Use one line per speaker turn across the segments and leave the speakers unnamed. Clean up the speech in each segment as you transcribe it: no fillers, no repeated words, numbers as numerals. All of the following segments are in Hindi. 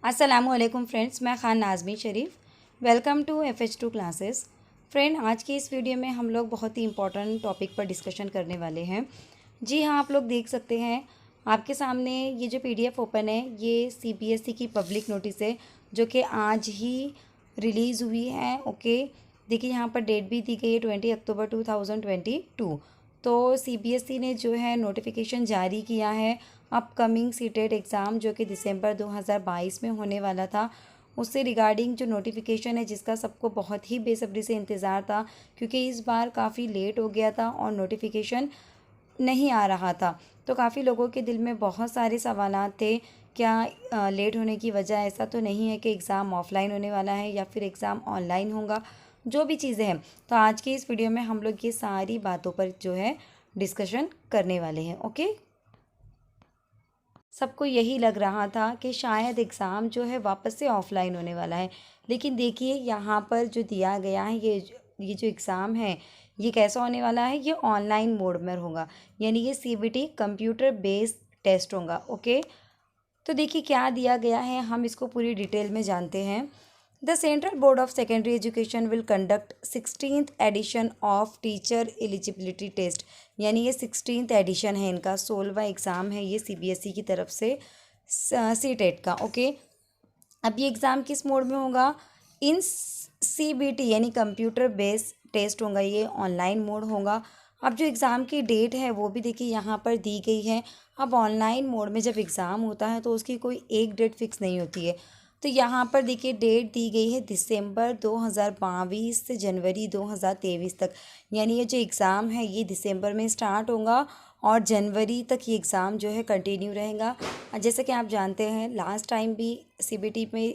अस्सलामुअलैकुम फ्रेंड्स, मैं Khan Nazmi Sharif. Welcome to FH2 classes. Friend, आज की इस वीडियो में हम लोग बहुत ही इंपॉर्टेंट टॉपिक पर डिस्कशन करने वाले हैं। जी हाँ, आप लोग देख सकते हैं आपके सामने ये जो PDF ओपन है, ये CBSE की पब्लिक नोटिस है जो कि आज ही रिलीज़ हुई है। ओके, देखिए यहाँ पर डेट भी दी गई है 20 अक्टूबर 2022। तो CBSE ने जो है नोटिफिकेशन जारी किया है अपकमिंग सीटेट एग्ज़ाम जो कि दिसंबर 2022 में होने वाला था, उससे रिगार्डिंग जो नोटिफिकेशन है जिसका सबको बहुत ही बेसब्री से इंतज़ार था, क्योंकि इस बार काफ़ी लेट हो गया था और नोटिफिकेशन नहीं आ रहा था। तो काफ़ी लोगों के दिल में बहुत सारे सवालात थे। क्या लेट होने की वजह ऐसा तो नहीं है कि एग्ज़ाम ऑफलाइन होने वाला है या फिर एग्ज़ाम ऑनलाइन होगा, जो भी चीज़ें हैं। तो आज की इस वीडियो में हम लोग ये सारी बातों पर जो है डिस्कशन करने वाले हैं। ओके, सबको यही लग रहा था कि शायद एग्ज़ाम जो है वापस से ऑफ़लाइन होने वाला है, लेकिन देखिए यहाँ पर जो दिया गया है ये जो एग्ज़ाम है ये कैसा होने वाला है, ये ऑनलाइन मोड में होगा, यानी ये CBT कंप्यूटर बेस्ड टेस्ट होगा। ओके, तो देखिए क्या दिया गया है, हम इसको पूरी डिटेल में जानते हैं। The central board of secondary education will conduct 16th edition of teacher eligibility test, यानी ये 16th एडिशन है, इनका 16वां एग्ज़ाम है ये CBSE की तरफ से सीटेट का। ओके, अब ये एग्ज़ाम किस मोड में होगा? इन CBT यानी कंप्यूटर बेस्ड टेस्ट होगा, ये ऑनलाइन मोड होगा। अब जो एग्ज़ाम की डेट है वो भी देखिए यहाँ पर दी गई है। अब ऑनलाइन मोड में जब एग्ज़ाम होता है तो उसकी कोई एक डेट फिक्स नहीं होती है, तो यहाँ पर देखिए डेट दी गई है दिसंबर 2022 से जनवरी 2023 तक, यानी ये जो एग्ज़ाम है ये दिसंबर में स्टार्ट होगा और जनवरी तक ये एग्ज़ाम जो है कंटिन्यू रहेगा। जैसे कि आप जानते हैं लास्ट टाइम भी CBT में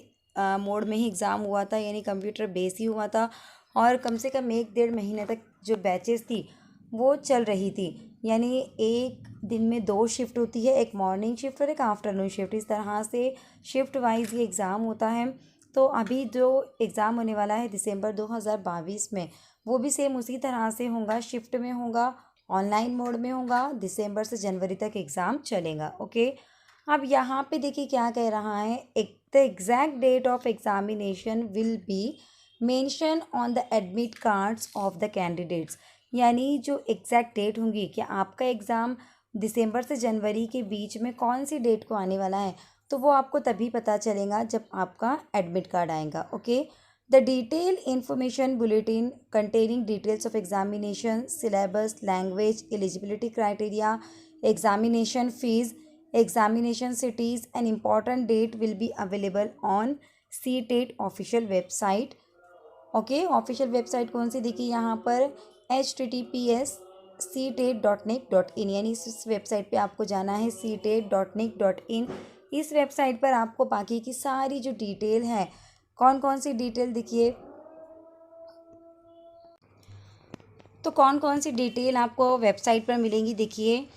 मोड में ही एग्ज़ाम हुआ था, यानी कंप्यूटर बेस ही हुआ था, और कम से कम 1-1.5 महीने तक जो बैचेस थी वो चल रही थी, यानी एक दिन में 2 शिफ्ट होती है, एक मॉर्निंग शिफ्ट और एक आफ्टरनून शिफ्ट, इस तरह से शिफ्ट वाइज ये एग्ज़ाम होता है। तो अभी जो एग्ज़ाम होने वाला है दिसंबर 2022 में, वो भी सेम उसी तरह से होगा, शिफ्ट में होगा, ऑनलाइन मोड में होगा, दिसंबर से जनवरी तक एग्ज़ाम चलेगा। ओके, अब यहाँ पे देखिए क्या कह रहा है, the exact date of examination will be mention on the admit cards of the candidates, यानी जो एग्जैक्ट डेट होंगी कि आपका एग्ज़ाम दिसंबर से जनवरी के बीच में कौन सी डेट को आने वाला है, तो वो आपको तभी पता चलेगा जब आपका एडमिट कार्ड आएगा। Okay, the detail information bulletin containing details of examination syllabus language eligibility criteria examination fees examination cities and important date will be available on CTET official website. Okay, official website कौन सी देखिए यहाँ पर https://ctet.nic.in, यानी इस वेबसाइट पे आपको जाना है ctet.nic.in। इस वेबसाइट पर आपको बाकी की सारी जो डिटेल है, कौन कौन सी डिटेल देखिए, तो कौन कौन सी डिटेल आपको वेबसाइट पर मिलेंगी, देखिए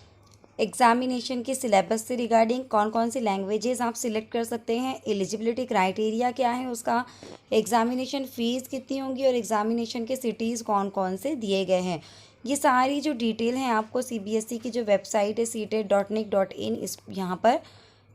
एग्जामिनेशन के सिलेबस से रिगार्डिंग कौन कौन सी लैंग्वेजेस आप सिलेक्ट कर सकते हैं, एलिजिबिलिटी क्राइटेरिया क्या है उसका, एग्जामिनेशन फ़ीस कितनी होंगी और एग्जामिनेशन के सिटीज़ कौन कौन से दिए गए हैं, ये सारी जो डिटेल हैं आपको CBSE की जो वेबसाइट है ctet.nic.in इस यहाँ पर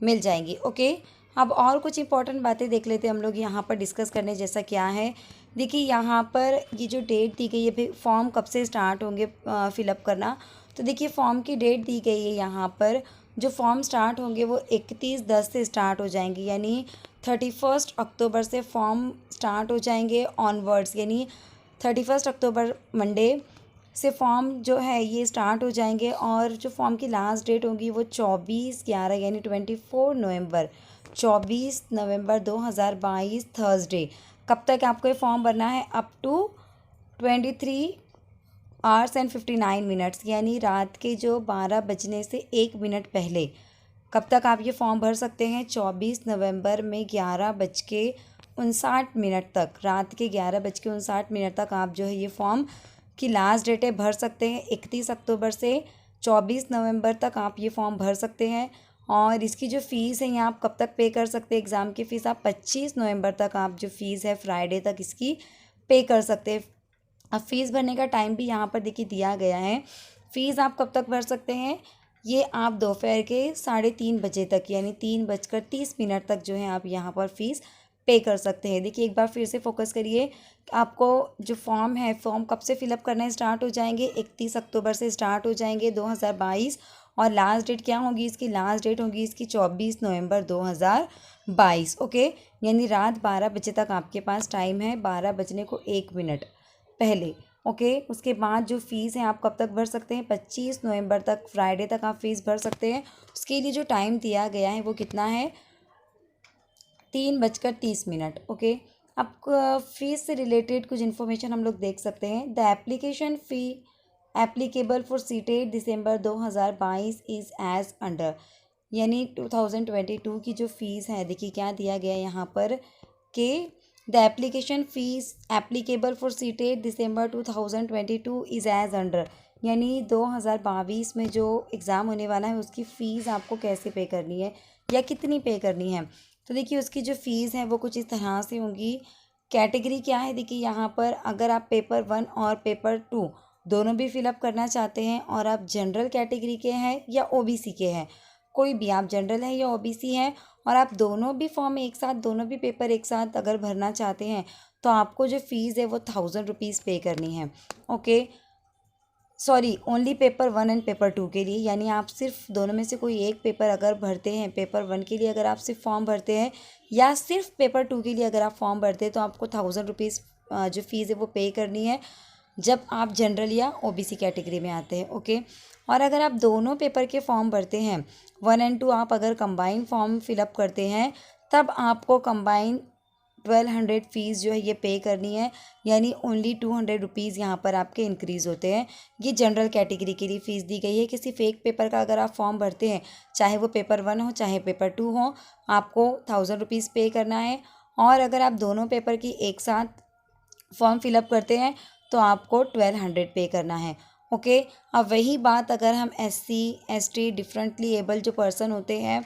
मिल जाएंगी। ओके, अब और कुछ इंपॉर्टेंट बातें देख लेते हैं हम लोग यहाँ पर डिस्कस करने जैसा क्या है। देखिए यहाँ पर ये जो डेट दी गई है, फिर फॉर्म कब से स्टार्ट होंगे फिलअप करना, तो देखिए फॉर्म की डेट दी गई है यहाँ पर, जो फॉर्म स्टार्ट होंगे वो 31/10 से स्टार्ट हो जाएंगे, यानी 31 अक्टूबर से फॉर्म स्टार्ट हो जाएंगे ऑनवर्ड्स, यानी 31 अक्टूबर मंडे से फॉर्म जो है ये स्टार्ट हो जाएंगे, और जो फॉर्म की लास्ट डेट होगी वो 24/11 यानी 24 नवंबर 2022 थर्सडे। कब तक आपको ये फॉर्म भरना है? अप टू 23h59, यानी रात के जो 12 बजने से 1 मिनट पहले, कब तक आप ये फॉर्म भर सकते हैं? 24 नवंबर में 11:59 तक, रात के 11:59 तक आप जो है ये फॉर्म की लास्ट डेट है भर सकते हैं। 31 अक्टूबर से 24 नवंबर तक आप ये फॉर्म भर सकते हैं, और इसकी जो फ़ीस है यहाँ आप कब तक पे कर सकते हैं? एग्ज़ाम की फ़ीस आप 25 नवंबर तक आप जो फ़ीस है फ्राइडे तक इसकी पे कर सकते हैं। अब फ़ीस भरने का टाइम भी यहाँ पर देखिए दिया गया है, फ़ीस आप कब तक भर सकते हैं? ये आप दोपहर के 3:30 बजे तक यानी 3:30 तक जो है आप यहाँ पर फ़ीस पे कर सकते हैं। देखिए एक बार फिर से फोकस करिए, आपको जो फॉर्म है, फॉर्म कब से फिलअप करना स्टार्ट हो जाएंगे, 31 अक्टूबर से स्टार्ट हो जाएंगे 2022। और लास्ट डेट क्या होगी इसकी, लास्ट डेट होगी इसकी 24 नवंबर 2022। ओके, यानी रात 12 बजे तक आपके पास टाइम है, 12 बजने को 1 मिनट पहले। ओके, उसके बाद जो फ़ीस है आप कब तक भर सकते हैं, 25 नवंबर तक, फ्राइडे तक आप फ़ीस भर सकते हैं। उसके लिए जो टाइम दिया गया है वो कितना है, 3:30। ओके, अब फीस से रिलेटेड कुछ इन्फॉर्मेशन हम लोग देख सकते हैं। The application fee applicable for CTET December 2022 is as under, यानी 2022 की जो फ़ीस है, देखिए क्या दिया गया है यहाँ पर कि the application fees applicable for CTET December 2022 is as under, यानी 2022 में जो एग्ज़ाम होने वाला है उसकी फ़ीस आपको कैसे पे करनी है या कितनी पे करनी है। तो देखिए उसकी जो फ़ीस है वो कुछ इस तरह से होगी। कैटेगरी क्या है, देखिए यहाँ पर अगर आप पेपर 1 और पेपर 2 दोनों भी फिलअप करना चाहते हैं और आप जनरल कैटेगरी के हैं या ओबीसी के हैं, कोई भी आप जनरल है या ओबीसी हैं और आप दोनों भी फॉर्म एक साथ, दोनों भी पेपर एक साथ अगर भरना चाहते हैं तो आपको जो फ़ीस है वो 1000 रुपीज़ पे करनी है। Okay, sorry, only paper 1 and paper 2 के लिए, यानी आप सिर्फ दोनों में से कोई एक पेपर अगर भरते हैं, पेपर 1 के लिए अगर आप सिर्फ फॉर्म भरते हैं या सिर्फ पेपर 2 के लिए अगर आप फॉर्म भरते हैं तो आपको 1000 रुपीज़ जो फ़ीस है वो पे करनी है जब आप जनरल या ओबीसी कैटेगरी में आते हैं। ओके, और अगर आप दोनों पेपर के फॉर्म भरते हैं 1 एंड 2, आप अगर कंबाइन फॉर्म फिलअप करते हैं तब आपको कंबाइन 1200 फ़ीस जो है ये पे करनी है, यानी ओनली 200 रुपीज़ यहाँ पर आपके इंक्रीज़ होते हैं। ये जनरल कैटेगरी के लिए फ़ीस दी गई है कि सिर्फ एक पेपर का अगर आप फॉर्म भरते हैं, चाहे वो पेपर 1 हो चाहे पेपर 2 हो, आपको 1000 रुपीज़ पे करना है। और अगर आप दोनों पेपर की एक साथ फॉर्म फिलअप करते हैं तो आपको 1200 पे करना है। ओके, अब वही बात अगर हम SC ST डिफरेंटली एबल जो पर्सन होते हैं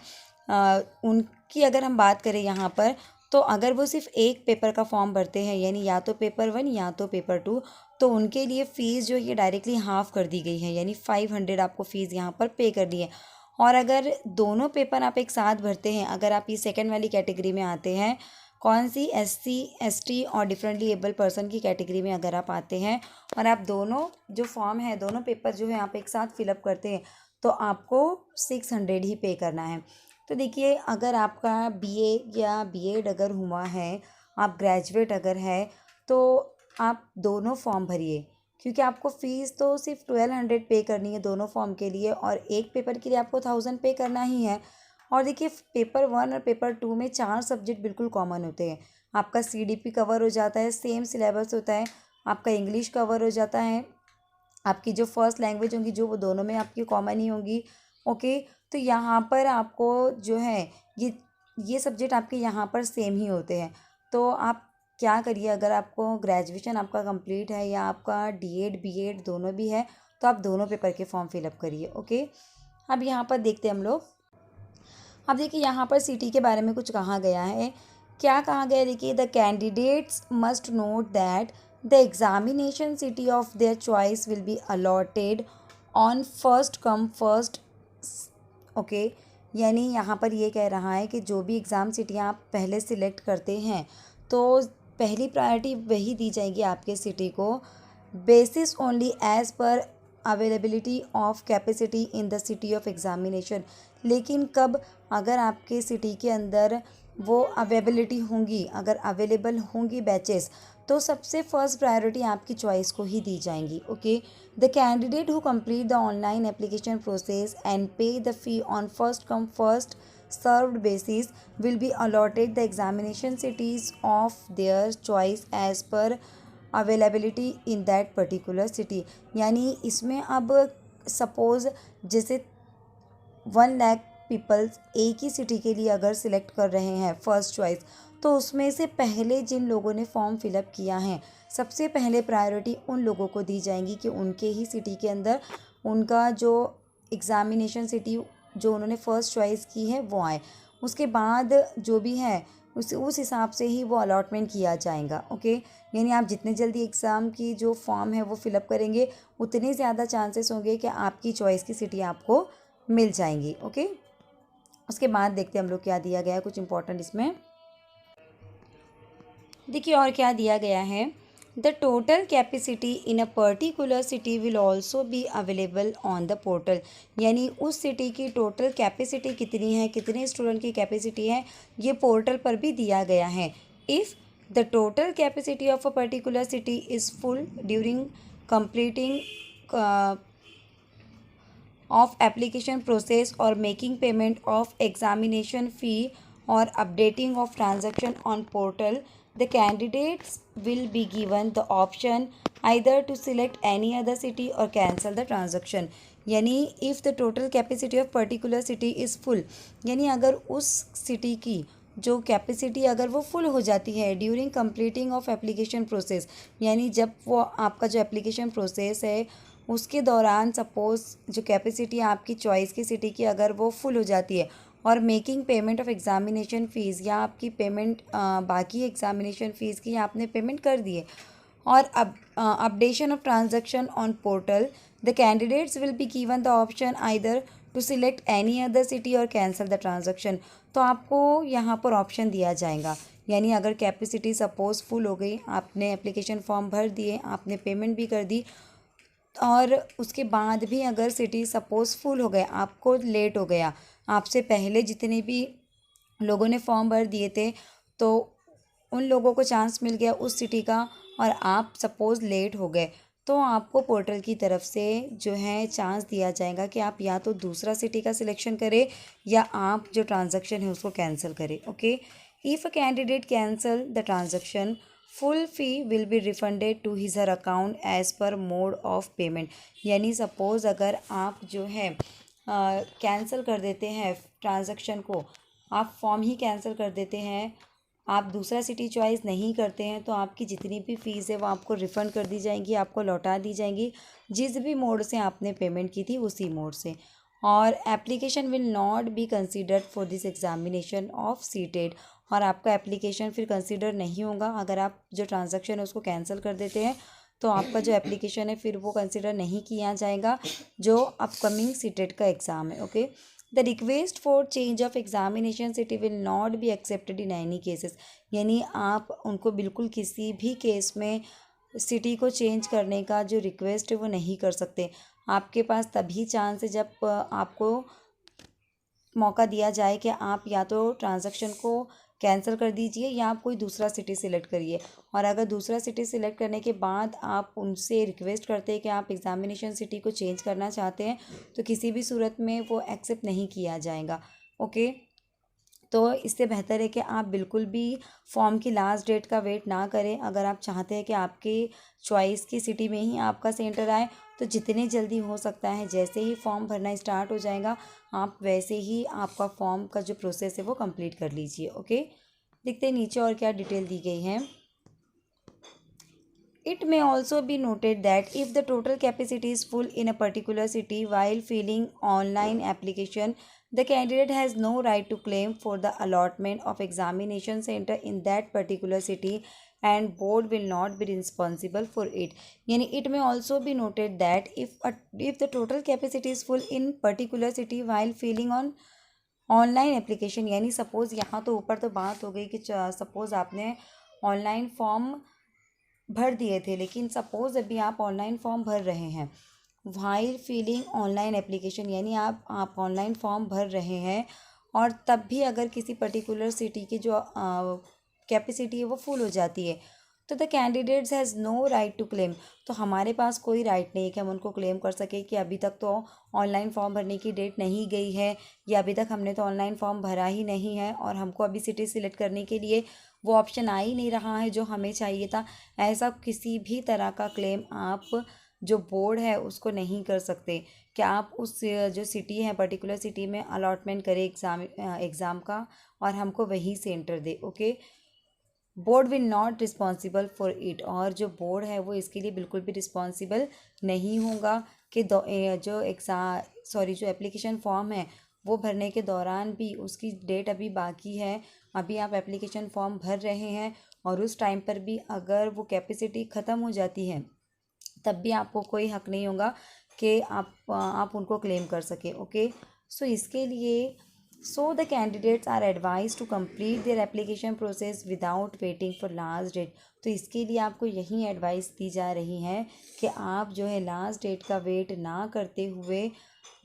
उनकी अगर हम बात करें यहाँ पर, तो अगर वो सिर्फ एक पेपर का फॉर्म भरते हैं यानी या तो पेपर 1 या तो पेपर 2, तो उनके लिए फ़ीस जो ये डायरेक्टली हाफ़ कर दी गई है, यानी 500 आपको फ़ीस यहाँ पर पे करनी है। और अगर दोनों पेपर आप एक साथ भरते हैं, अगर आप ये सेकंड वाली कैटेगरी में आते हैं, कौन सी, SC ST और डिफरेंटली एबल पर्सन की कैटेगरी में अगर आप आते हैं और आप दोनों जो फॉर्म है, दोनों पेपर जो है आप एक साथ फिलअप करते हैं तो आपको 600 ही पे करना है। तो देखिए अगर आपका BA या B.Ed अगर हुआ है, आप ग्रेजुएट अगर है, तो आप दोनों फॉर्म भरिए, क्योंकि आपको फ़ीस तो सिर्फ 1200 पे करनी है दोनों फॉर्म के लिए और एक पेपर के लिए आपको 1000 पे करना ही है। और देखिए पेपर 1 और पेपर 2 में 4 सब्जेक्ट बिल्कुल कॉमन होते हैं। आपका CDP कवर हो जाता है, सेम सिलेबस होता है, आपका इंग्लिश कवर हो जाता है, आपकी जो फर्स्ट लैंग्वेज होंगी जो वो दोनों में आपकी कॉमन ही होंगी। ओके, तो यहाँ पर आपको जो है ये सब्जेक्ट आपके यहाँ पर सेम ही होते हैं। तो आप क्या करिए, अगर आपको ग्रेजुएशन आपका कंप्लीट है या आपका D.Ed B.Ed दोनों भी है तो आप दोनों पेपर के फॉर्म फिलअप करिए। ओके, अब यहाँ पर देखते हैं हम लोग। अब देखिए यहाँ पर सिटी के बारे में कुछ कहा गया है। क्या कहा गया है, देखिए the candidates must note that the examination city of their choice will be allotted on first come first. Okay, यानी यहाँ पर ये कह रहा है कि जो भी एग्ज़ाम सिटियाँ आप पहले सिलेक्ट करते हैं तो पहली प्रायोरिटी वही दी जाएगी आपके सिटी को, basis only as per availability of capacity in the city of examination. लेकिन कब, अगर आपके सिटी के अंदर वो अवेलेबिलिटी होंगी, अगर अवेलेबल होंगी बैचेस, तो सबसे फर्स्ट प्रायोरिटी आपकी चॉइस को ही दी जाएंगी। Okay, the candidate who complete the online application process and pay the fee on first come first served basis will be allotted the examination cities of their choice as per availability in that particular city। यानी इसमें अब सपोज़ जैसे 1 लाख पीपल्स एक ही सिटी के लिए अगर सिलेक्ट कर रहे हैं फर्स्ट चॉइस, तो उसमें से पहले जिन लोगों ने फॉर्म फिलअप किया है सबसे पहले प्रायोरिटी उन लोगों को दी जाएंगी कि उनके ही सिटी के अंदर उनका जो एग्ज़ामिनेशन सिटी जो उन्होंने फ़र्स्ट चॉइस की है वो आए। उसके बाद जो भी है उस हिसाब से ही वो अलॉटमेंट किया जाएगा। ओके, यानी आप जितने जल्दी एग्ज़ाम की जो फॉर्म है वो फिलअप करेंगे उतने ज़्यादा चांसेस होंगे कि आपकी चॉइस की सिटी आपको मिल जाएंगी। ओके, उसके बाद देखते हैं हम लोग क्या दिया गया है कुछ इंपॉर्टेंट इसमें। देखिए और क्या दिया गया है, the total capacity in a particular city will also be available on the portal. यानी उस सिटी की टोटल कैपेसिटी कितनी है, कितने स्टूडेंट की कैपेसिटी है, ये पोर्टल पर भी दिया गया है। If the total capacity of a particular city is full during completing of application process or making payment of examination fee or updating of transaction on portal, the candidates will be given the option either to select any other city or cancel the transaction। यानी if the total capacity of particular city is full, यानी अगर उस सिटी की जो कैपेसिटी अगर वो फुल हो जाती है during completing of application process, यानी जब वो आपका जो एप्लीकेशन प्रोसेस है उसके दौरान सपोज़ जो कैपेसिटी आपकी चॉइस की सिटी की अगर वो फुल हो जाती है और making payment of examination fees, या आपकी पेमेंट बाकी एग्ज़ामिनेशन फ़ीस की आपने पेमेंट कर दी है, और अब updation of transaction on portal, the candidates will be given the option either to select any other city और कैंसिल द ट्रांजैक्शन। तो आपको यहाँ पर ऑप्शन दिया जाएगा, यानी अगर कैपेसिटी सपोज़ फुल हो गई, आपने एप्लीकेशन फॉर्म भर दिए, आपने पेमेंट भी कर दी, और उसके बाद भी अगर सिटी सपोज़ फुल हो गया, आपको लेट हो गया, आपसे पहले जितने भी लोगों ने फॉर्म भर दिए थे तो उन लोगों को चांस मिल गया उस सिटी का, और आप सपोज़ लेट हो गए, तो आपको पोर्टल की तरफ से जो है चांस दिया जाएगा कि आप या तो दूसरा सिटी का सिलेक्शन करें या आप जो ट्रांजैक्शन है उसको कैंसिल करें। Okay, if a candidate cancel the transaction, full fee will be refunded to his her account as per mode of payment. यानी सपोज़ अगर आप जो है कैंसिल कर देते हैं ट्रांजैक्शन को, आप फॉर्म ही कैंसिल कर देते हैं, आप दूसरा सिटी चॉइस नहीं करते हैं, तो आपकी जितनी भी फ़ीस है वो आपको रिफ़ंड कर दी जाएंगी, आपको लौटा दी जाएंगी जिस भी मोड से आपने पेमेंट की थी उसी मोड से। और application will not be considered for this examination of seated, और आपका एप्लीकेशन फिर कंसिडर नहीं होगा अगर आप जो ट्रांजैक्शन है उसको कैंसिल कर देते हैं, तो आपका जो एप्लीकेशन है फिर वो कंसिडर नहीं किया जाएगा जो अपकमिंग सीटेड का एग्ज़ाम है। Okay, the request for change of examination city will not be accepted in any cases. यानी आप उनको बिल्कुल किसी भी केस में सिटी को चेंज करने का जो रिक्वेस्ट है वो नहीं कर सकते। आपके पास तभी चांस है जब आपको मौका दिया जाए कि आप या तो ट्रांजैक्शन को कैंसिल कर दीजिए या आप कोई दूसरा सिटी सिलेक्ट करिए, और अगर दूसरा सिटी सिलेक्ट करने के बाद आप उनसे रिक्वेस्ट करते हैं कि आप एग्ज़ामिनेशन सिटी को चेंज करना चाहते हैं, तो किसी भी सूरत में वो एक्सेप्ट नहीं किया जाएगा। ओके, तो इससे बेहतर है कि आप बिल्कुल भी फॉर्म की लास्ट डेट का वेट ना करें। अगर आप चाहते हैं कि आपकी चॉइस की सिटी में ही आपका सेंटर आए, तो जितने जल्दी हो सकता है जैसे ही फॉर्म भरना स्टार्ट हो जाएगा आप वैसे ही आपका फॉर्म का जो प्रोसेस है वो कंप्लीट कर लीजिए। ओके, देखते हैं नीचे और क्या डिटेल दी गई है। It may also be noted that if the total capacity is full in a particular city while filling online application, the candidate has no right to claim for the allotment of examination center in that particular city and board will not be responsible for it। यानी it may also be noted that if the total capacity is full in particular city while filling on online application, यानी सपोज़ यहाँ तो ऊपर तो बात हो गई कि सपोज़ आपने ऑनलाइन फॉर्म भर दिए थे, लेकिन सपोज़ अभी आप ऑनलाइन फॉर्म भर रहे हैं वाइल फिलिंग ऑनलाइन एप्लीकेशन, यानी आप ऑनलाइन फॉर्म भर रहे हैं और तब भी अगर किसी पर्टिकुलर सिटी की जो कैपेसिटी है वो फुल हो जाती है, तो the candidates has no right to claim. तो हमारे पास कोई राइट नहीं है कि हम उनको क्लेम कर सकें कि अभी तक तो ऑनलाइन फॉर्म भरने की डेट नहीं गई है, या अभी तक हमने तो ऑनलाइन फॉर्म भरा ही नहीं है और हमको अभी सिटी सिलेक्ट करने के लिए वो ऑप्शन आ ही नहीं रहा है जो हमें चाहिए था। ऐसा किसी भी तरह का क्लेम आप जो बोर्ड है उसको नहीं कर सकते कि आप उस जो सिटी है पर्टिकुलर सिटी में अलॉटमेंट करें एग्ज़ाम का और हमको वही centre they. Okay, board will not responsible for it, और जो बोर्ड है वो इसके लिए बिल्कुल भी रिस्पॉन्सिबल नहीं होगा कि जो एप्लीकेशन फॉर्म है वो भरने के दौरान भी उसकी डेट अभी बाकी है, अभी आप एप्लीकेशन फॉर्म भर रहे हैं और उस टाइम पर भी अगर वो कैपेसिटी ख़त्म हो जाती है तब भी आपको कोई हक नहीं होगा कि आप उनको क्लेम कर सके। ओके, सो इसके लिए so the candidates are advise to complete their application process without waiting for last date. तो इसके लिए आपको यही एडवाइस दी जा रही है कि आप जो है लास्ट डेट का वेट ना करते हुए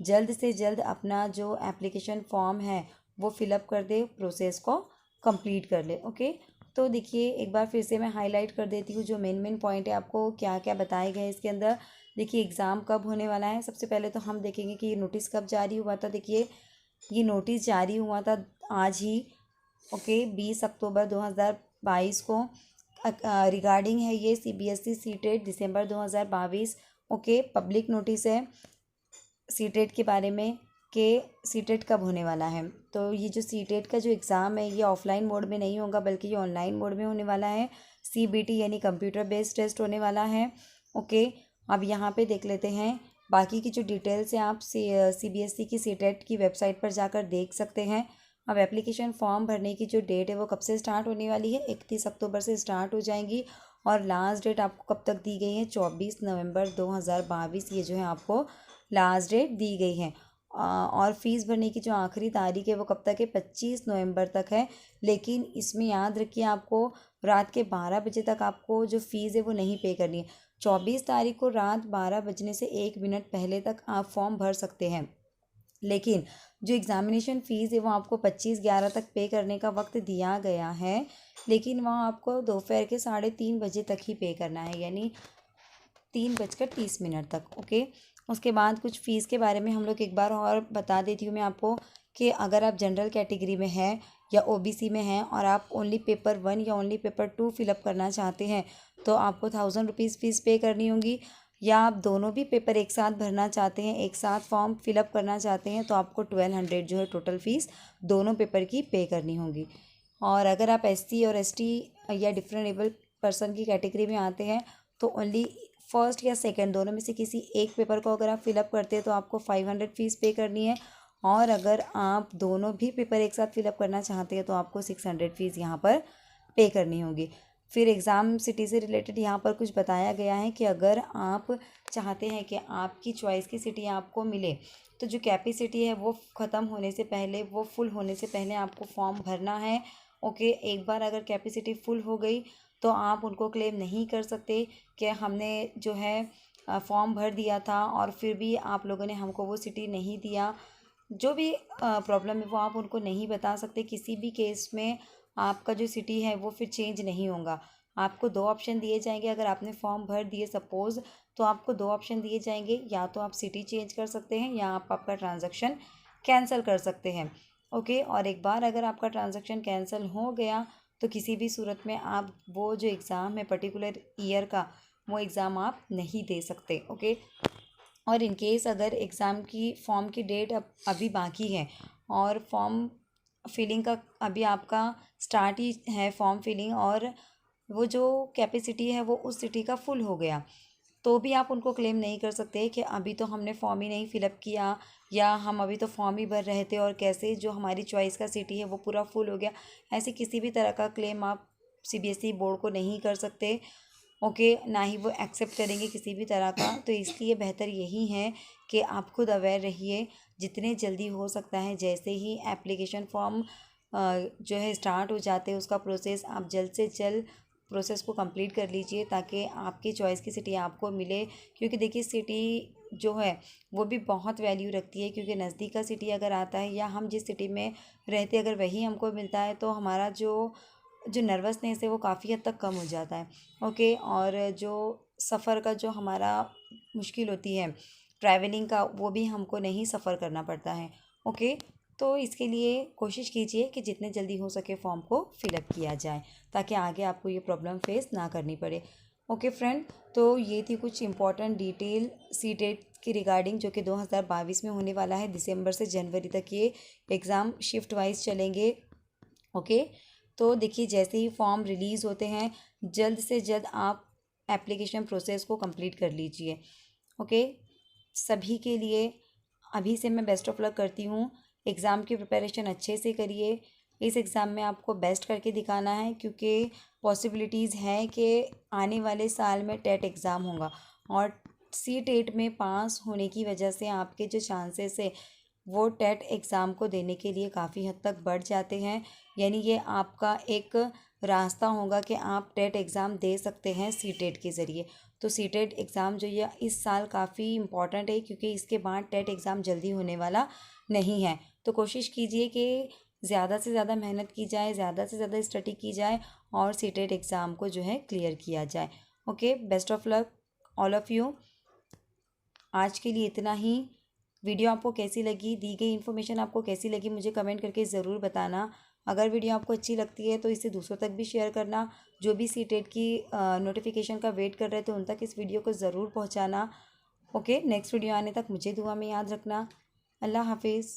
जल्द से जल्द अपना जो एप्लीकेशन फॉर्म है वो फिलअप कर दे, प्रोसेस को कंप्लीट कर ले। ओके, तो देखिए एक बार फिर से मैं हाईलाइट कर देती हूँ जो मेन पॉइंट है, आपको क्या क्या बताए गए हैं इसके अंदर। देखिए एग्ज़ाम कब होने वाला है, सबसे पहले तो हम देखेंगे कि ये नोटिस कब जारी हुआ था। देखिए ये नोटिस जारी हुआ था आज ही, ओके, 20 अक्टूबर 2022 को। रिगार्डिंग है ये CBSE CTET December 2022। Okay, public notice है सीटेट के बारे में कि सीटेट कब होने वाला है। तो ये जो सीटेट का जो एग्ज़ाम है ये ऑफलाइन मोड में नहीं होगा बल्कि ये ऑनलाइन मोड में होने वाला है। CBT यानी कंप्यूटर बेस्ड टेस्ट होने वाला है। ओके, अब यहाँ पे देख लेते हैं बाकी की जो डिटेल्स हैं, आप CBSE की सीटेट की वेबसाइट पर जाकर देख सकते हैं। अब एप्लीकेशन फॉर्म भरने की जो डेट है वो कब से स्टार्ट होने वाली है, 31 अक्टूबर से स्टार्ट हो जाएंगी। और लास्ट डेट आपको कब तक दी गई है, 24 नवंबर 2022, ये जो है आपको लास्ट डेट दी गई है। और फीस भरने की जो आखिरी तारीख है वो कब तक है, 25 नवंबर तक है। लेकिन इसमें याद रखिए आपको रात के 12 बजे तक आपको जो फ़ीस है वो नहीं पे करनी है। 24 तारीख को रात 12 बजने से 1 मिनट पहले तक आप फॉर्म भर सकते हैं, लेकिन जो एग्ज़ामिनेशन फ़ीस है वो आपको 25/11 तक पे करने का वक्त दिया गया है। लेकिन वहाँ आपको दोपहर के 3:30 बजे तक ही पे करना है, यानी 3:30 तक। ओके, उसके बाद कुछ फ़ीस के बारे में हम लोग एक बार और बता देती हूँ मैं आपको कि अगर आप जनरल कैटेगरी में हैं या OBC में हैं और आप ओनली पेपर 1 या ओनली पेपर 2 फिलअप करना चाहते हैं तो आपको 1000 रुपीज़ फ़ीस पे करनी होगी। या आप दोनों भी पेपर एक साथ भरना चाहते हैं, एक साथ फॉर्म फिलअप करना चाहते हैं तो आपको 1200 जो है टोटल फ़ीस दोनों पेपर की पे करनी होगी। और अगर आप SC और ST या डिफरेंट पर्सन की कैटेगरी में आते हैं तो ओनली फर्स्ट या सेकंड दोनों में से किसी एक पेपर को अगर आप फिलअप करते हैं तो आपको 500 फ़ीस पे करनी है। और अगर आप दोनों भी पेपर एक साथ फिलअप करना चाहते हैं तो आपको 600 फ़ीस यहाँ पर पे करनी होगी। फिर एग्ज़ाम सिटी से रिलेटेड यहाँ पर कुछ बताया गया है कि अगर आप चाहते हैं कि आपकी चॉइस की सिटी आपको मिले तो जो कैपेसिटी है वो ख़त्म होने से पहले, वो फुल होने से पहले आपको फॉर्म भरना है। ओके, एक बार अगर कैपेसिटी फुल हो गई तो आप उनको क्लेम नहीं कर सकते कि हमने जो है फॉर्म भर दिया था और फिर भी आप लोगों ने हमको वो सिटी नहीं दिया। जो भी प्रॉब्लम है वो आप उनको नहीं बता सकते। किसी भी केस में आपका जो सिटी है वो फिर चेंज नहीं होगा। आपको 2 ऑप्शन दिए जाएंगे, अगर आपने फॉर्म भर दिए सपोज़ तो आपको 2 ऑप्शन दिए जाएंगे, या तो आप सिटी चेंज कर सकते हैं या आप आपका ट्रांजैक्शन कैंसिल कर सकते हैं। ओके, और एक बार अगर आपका ट्रांजैक्शन कैंसिल हो गया तो किसी भी सूरत में आप वो जो एग्ज़ाम है पर्टिकुलर ईयर का वो एग्ज़ाम आप नहीं दे सकते। ओके, और इन केस अगर एग्ज़ाम की फॉर्म की डेट अभी बाकी है और फॉर्म फिलिंग का अभी आपका स्टार्ट ही है फॉर्म फिलिंग, और वो जो कैपेसिटी है वो उस सिटी का फुल हो गया तो भी आप उनको क्लेम नहीं कर सकते कि अभी तो हमने फॉर्म ही नहीं फिलअप किया या हम अभी तो फॉर्म ही भर रहे थे और कैसे जो हमारी चॉइस का सिटी है वो पूरा फुल हो गया। ऐसे किसी भी तरह का क्लेम आप CBSE बोर्ड को नहीं कर सकते। ओके, ना ही वो एक्सेप्ट करेंगे किसी भी तरह का। तो इसलिए बेहतर यही है कि आप खुद अवेयर रहिए, जितने जल्दी हो सकता है जैसे ही एप्लीकेशन फॉर्म जो है स्टार्ट हो जाते हैं उसका प्रोसेस आप जल्द से जल्द प्रोसेस को कंप्लीट कर लीजिए ताकि आपकी चॉइस की सिटी आपको मिले। क्योंकि देखिए सिटी जो है वो भी बहुत वैल्यू रखती है, क्योंकि नज़दीक का सिटी अगर आता है या हम जिस सिटी में रहते अगर वही हमको मिलता है तो हमारा जो जो नर्वसनेस है वो काफ़ी हद तक कम हो जाता है। ओके, और जो सफ़र का जो हमारा मुश्किल होती है ट्रैवलिंग का वो भी हमको नहीं सफ़र करना पड़ता है। ओके, तो इसके लिए कोशिश कीजिए कि जितने जल्दी हो सके फॉर्म को फिलअप किया जाए ताकि आगे आपको ये प्रॉब्लम फेस ना करनी पड़े। ओके फ्रेंड, तो ये थी कुछ इंपॉर्टेंट डिटेल सीटेट की रिगार्डिंग जो कि 2022 में होने वाला है। दिसंबर से जनवरी तक ये एग्ज़ाम शिफ्ट वाइज चलेंगे। ओके, तो देखिए जैसे ही फॉर्म रिलीज़ होते हैं जल्द से जल्द आप एप्लीकेशन प्रोसेस को कंप्लीट कर लीजिए। ओके, सभी के लिए अभी से मैं बेस्ट ऑफ लक करती हूँ। एग्ज़ाम की प्रिपरेशन अच्छे से करिए। इस एग्ज़ाम में आपको बेस्ट करके दिखाना है क्योंकि पॉसिबिलिटीज़ हैं कि आने वाले साल में टेट एग्ज़ाम होगा और सी टेट में पास होने की वजह से आपके जो चांसेस है वो टेट एग्ज़ाम को देने के लिए काफ़ी हद तक बढ़ जाते हैं। यानी ये आपका एक रास्ता होगा कि आप टेट एग्ज़ाम दे सकते हैं सीटेट के ज़रिए। तो सीटेट एग्ज़ाम जो ये इस साल काफ़ी इम्पॉर्टेंट है, क्योंकि इसके बाद टेट एग्ज़ाम जल्दी होने वाला नहीं है। तो कोशिश कीजिए कि ज़्यादा से ज़्यादा मेहनत की जाए, ज़्यादा से ज़्यादा स्टडी की जाए और सीटेट एग्ज़ाम को जो है क्लियर किया जाए। Okay, best of luck all of you. आज के लिए इतना ही। वीडियो आपको कैसी लगी, दी गई इन्फॉर्मेशन आपको कैसी लगी, मुझे कमेंट करके ज़रूर बताना। अगर वीडियो आपको अच्छी लगती है तो इसे दूसरों तक भी शेयर करना। जो भी सीटेट की नोटिफिकेशन का वेट कर रहे थे उन तक इस वीडियो को ज़रूर पहुंचाना। ओके, नेक्स्ट वीडियो आने तक मुझे दुआ में याद रखना। अल्लाह हाफिज़।